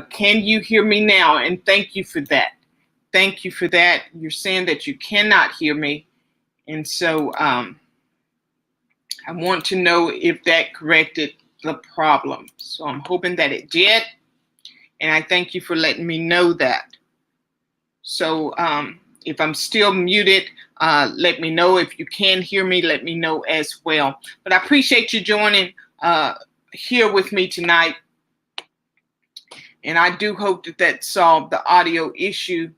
Can you hear me now? And thank you for that. Thank you for that. You're saying that you cannot hear me. And so I want to know if that corrected the problem. So I'm hoping that it did. And I thank you for letting me know that. So if I'm still muted, let me know. If you can hear me, let me know as well. But I appreciate you joining here with me tonight. And I do hope that that solved the audio issue,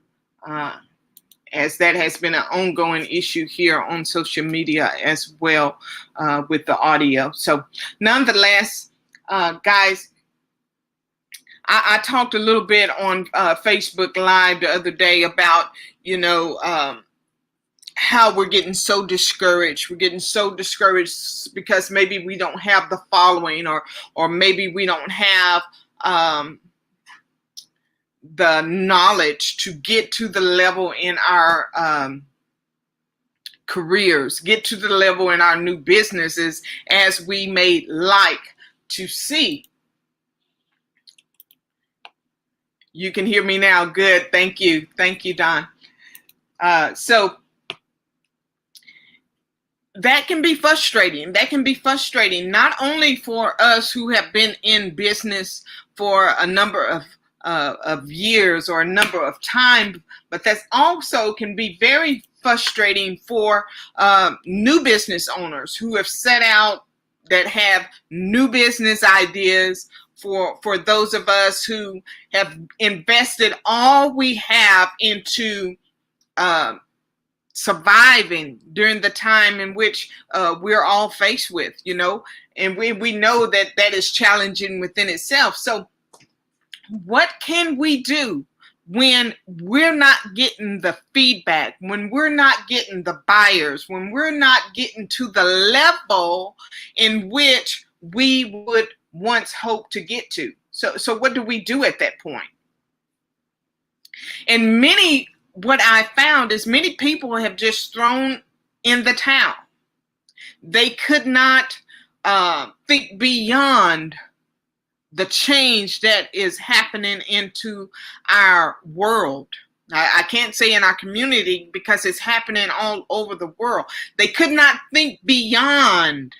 as that has been an ongoing issue here on social media as well with the audio. So nonetheless, guys, I talked a little bit on Facebook Live the other day about, how we're getting so discouraged. We're getting so discouraged because maybe we don't have the following, or maybe we don't have the knowledge to get to the level in our careers, get to the level in our new businesses as we may like to see. You can hear me now. Good. Thank you. Thank you, Don. So that can be frustrating. That can be frustrating, not only for us who have been in business for a number of years or a number of time, but that also can be very frustrating for new business owners who have set out, that have new business ideas, for those of us who have invested all we have into surviving during the time in which we're all faced with, and we know that that is challenging within itself. So what can we do when we're not getting the feedback, when we're not getting the buyers, when we're not getting to the level in which we would once hope to get to? So what do we do at that point? And what I found is many people have just thrown in the towel. They could not think beyond the change that is happening into our world. I can't say in our community because it's happening all over the world. They could not think beyond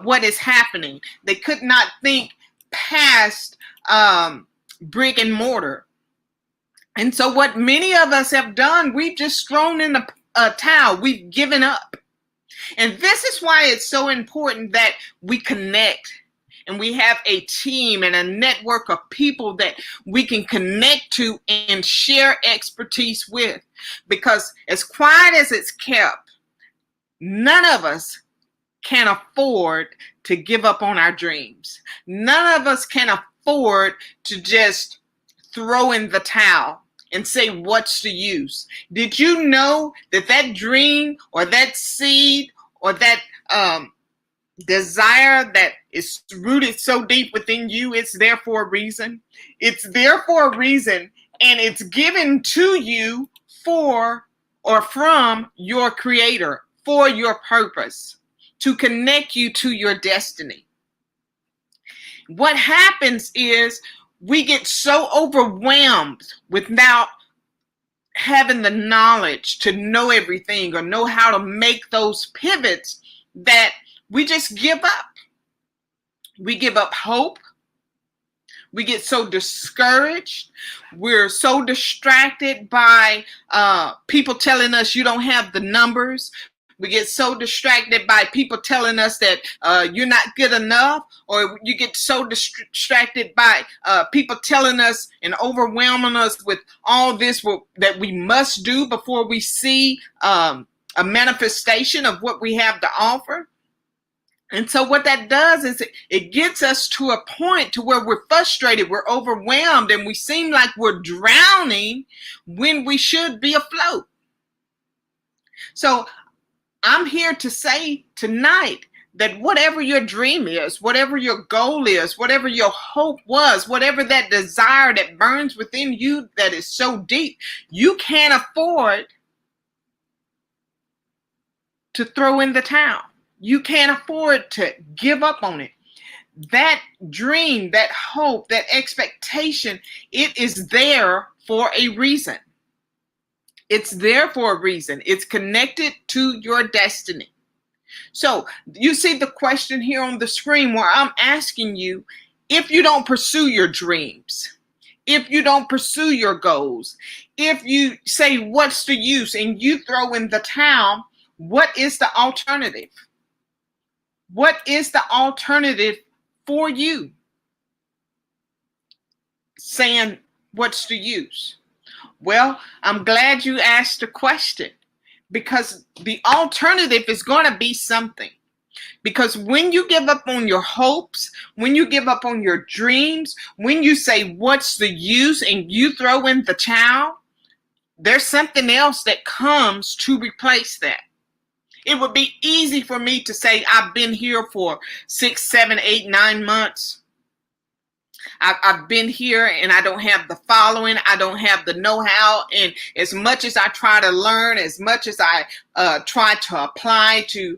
what is happening. They could not think past brick and mortar. And so what many of us have done, we've just thrown in a towel. We've given up. And this is why it's so important that we connect and we have a team and a network of people that we can connect to and share expertise with. Because as quiet as it's kept, none of us can afford to give up on our dreams. None of us can afford to just throw in the towel and say, what's the use? Did you know that dream or that seed or that desire that is rooted so deep within you, it's there for a reason? It's there for a reason, and it's given to you for or from your creator for your purpose, to connect you to your destiny. What happens is we get so overwhelmed without having the knowledge to know everything or know how to make those pivots that we just give up. We give up hope. We get so discouraged. We're so distracted by people telling us you don't have the numbers. We get so distracted by people telling us that you're not good enough, or you get so distracted by people telling us and overwhelming us with all this that we must do before we see a manifestation of what we have to offer. And so what that does is it gets us to a point to where we're frustrated, we're overwhelmed, and we seem like we're drowning when we should be afloat. So I'm here to say tonight that whatever your dream is, whatever your goal is, whatever your hope was, whatever that desire that burns within you that is so deep, you can't afford to throw in the towel. You can't afford to give up on it. that dream, that hope, that expectation, it is there for a reason. It's there for a reason. It's connected to your destiny. So you see the question here on the screen where I'm asking you, if you don't pursue your dreams, if you don't pursue your goals, if you say, what's the use, and you throw in the towel, what is the alternative? What is the alternative for you? Saying, what's the use? Well, I'm glad you asked the question, because the alternative is going to be something. Because when you give up on your hopes, when you give up on your dreams, when you say, what's the use, and you throw in the towel, there's something else that comes to replace that. It would be easy for me to say, I've been here for 6, 7, 8, 9 months. I've been here and I don't have the following. I don't have the know-how. And as much as I try to learn, as much as I try to apply to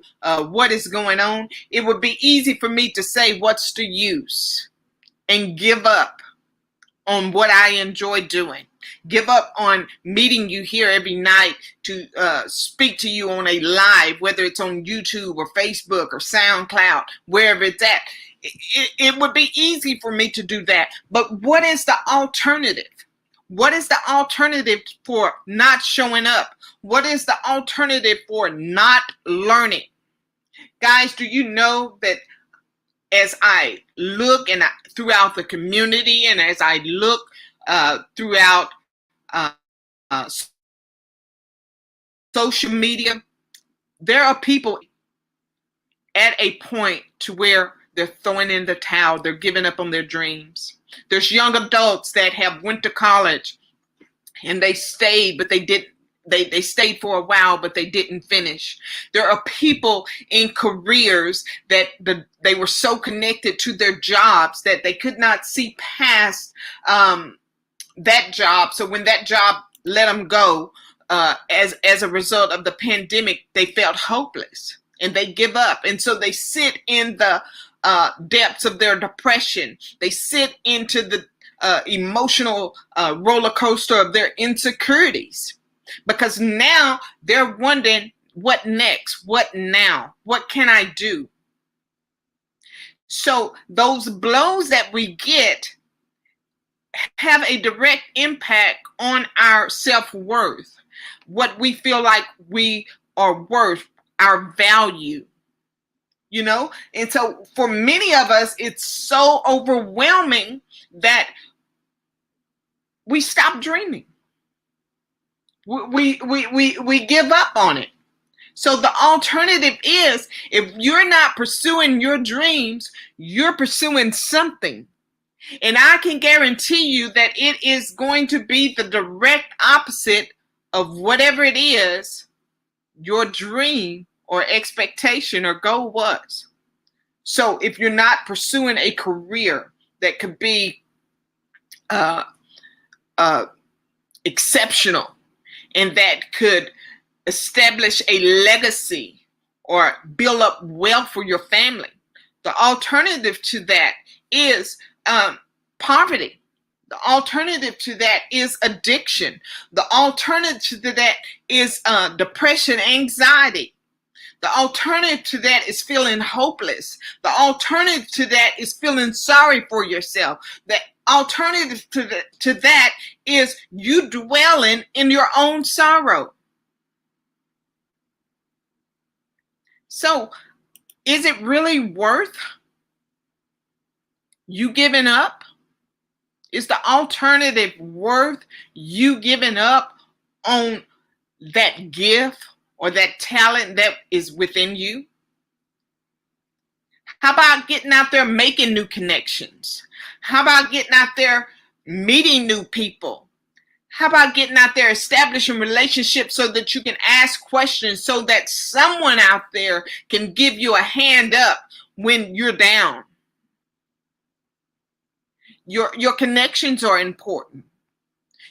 what is going on, it would be easy for me to say, what's the use? And give up on what I enjoy doing. Give up on meeting you here every night to speak to you on a live, whether it's on YouTube or Facebook or SoundCloud, wherever it's at. It would be easy for me to do that. But what is the alternative? What is the alternative for not showing up? What is the alternative for not learning? Guys, do you know that as I look throughout the community, and as I look throughout social media, there are people at a point to where they're throwing in the towel. They're giving up on their dreams. There's young adults that have went to college and they stayed, but they stayed for a while, but they didn't finish. There are people in careers that they were so connected to their jobs that they could not see past that job. So when that job let them go, as a result of the pandemic, they felt hopeless and they give up. And so they sit in the depths of their depression. They sit into the emotional roller coaster of their insecurities, because now they're wondering, what next? What now? What can I do? So those blows that we get have a direct impact on our self-worth, what we feel like we are worth, our value. And so for many of us, it's so overwhelming that we stop dreaming. We give up on it. So the alternative is, if you're not pursuing your dreams, you're pursuing something. And I can guarantee you that it is going to be the direct opposite of whatever it is your dream or expectation or goal was. So if you're not pursuing a career that could be exceptional and that could establish a legacy or build up wealth for your family, the alternative to that is poverty. The alternative to that is addiction. The alternative to that is depression, anxiety. The alternative to that is feeling hopeless. The alternative to that is feeling sorry for yourself. The alternative to that is you dwelling in your own sorrow. So, is it really worth you giving up? Is the alternative worth you giving up on that gift or that talent that is within you? How about getting out there making new connections? How about getting out there meeting new people? How about getting out there establishing relationships so that you can ask questions, so that someone out there can give you a hand up when you're down? Your connections are important.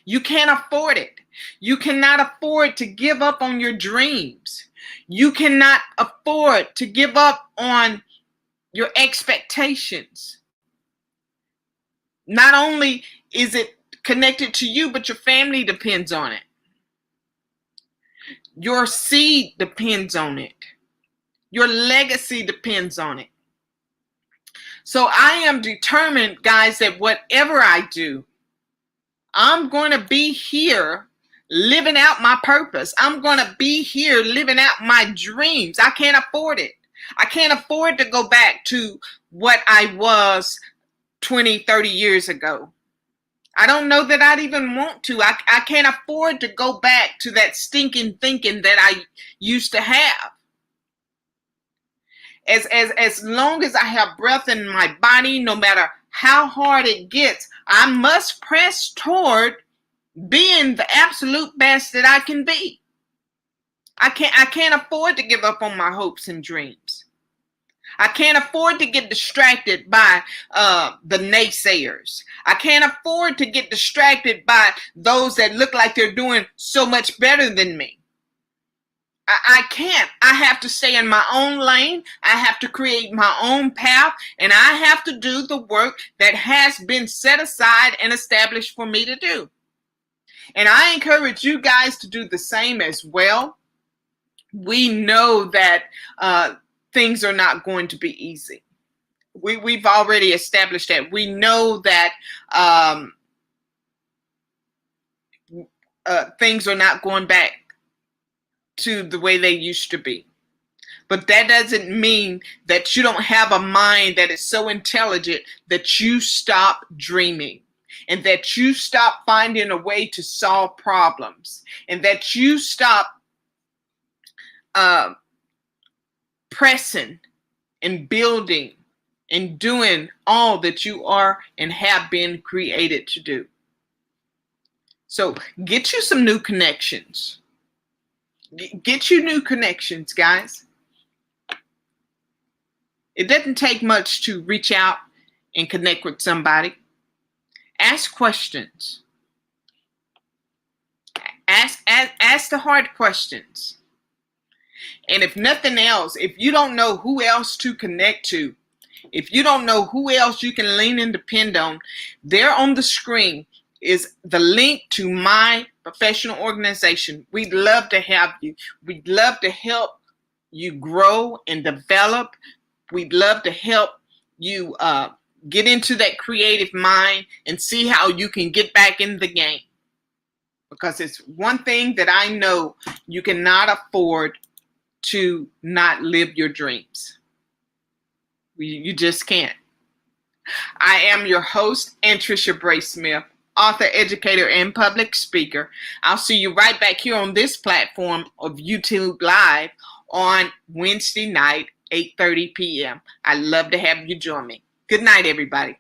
You can't afford it. You cannot afford to give up on your dreams. You cannot afford to give up on your expectations. Not only is it connected to you, but your family depends on it. Your seed depends on it. Your legacy depends on it. So I am determined, guys, that whatever I do, I'm going to be here living out my purpose. I'm going to be here living out my dreams. I can't afford it. I can't afford to go back to what I was 20, 30 years ago. I don't know that I'd even want to. I can't afford to go back to that stinking thinking that I used to have. As long as I have breath in my body, no matter how hard it gets, I must press toward being the absolute best that I can be. I can't afford to give up on my hopes and dreams. I can't afford to get distracted by the naysayers. I can't afford to get distracted by those that look like they're doing so much better than me. I can't. I have to stay in my own lane. I have to create my own path, and I have to do the work that has been set aside and established for me to do. And I encourage you guys to do the same as well. We know that things are not going to be easy. We've already established that. We know that things are not going back to the way they used to be. But that doesn't mean that you don't have a mind that is so intelligent that you stop dreaming, and that you stop finding a way to solve problems, and that you stop pressing and building and doing all that you are and have been created to do. So get you some new connections. Get you new connections, guys. It doesn't take much to reach out and connect with somebody. Ask questions. Ask the hard questions. And if nothing else, if you don't know who else to connect to, if you don't know who else you can lean and depend on, there on the screen is the link to my professional organization. We'd love to have you. We'd love to help you grow and develop. We'd love to help you get into that creative mind and see how you can get back in the game. Because it's one thing that I know you cannot afford to not live your dreams. You just can't. I am your host, Anntricia Bray Smith, author, educator, and public speaker. I'll see you right back here on this platform of YouTube Live on Wednesday night, 8:30 p.m. I'd love to have you join me. Good night, everybody.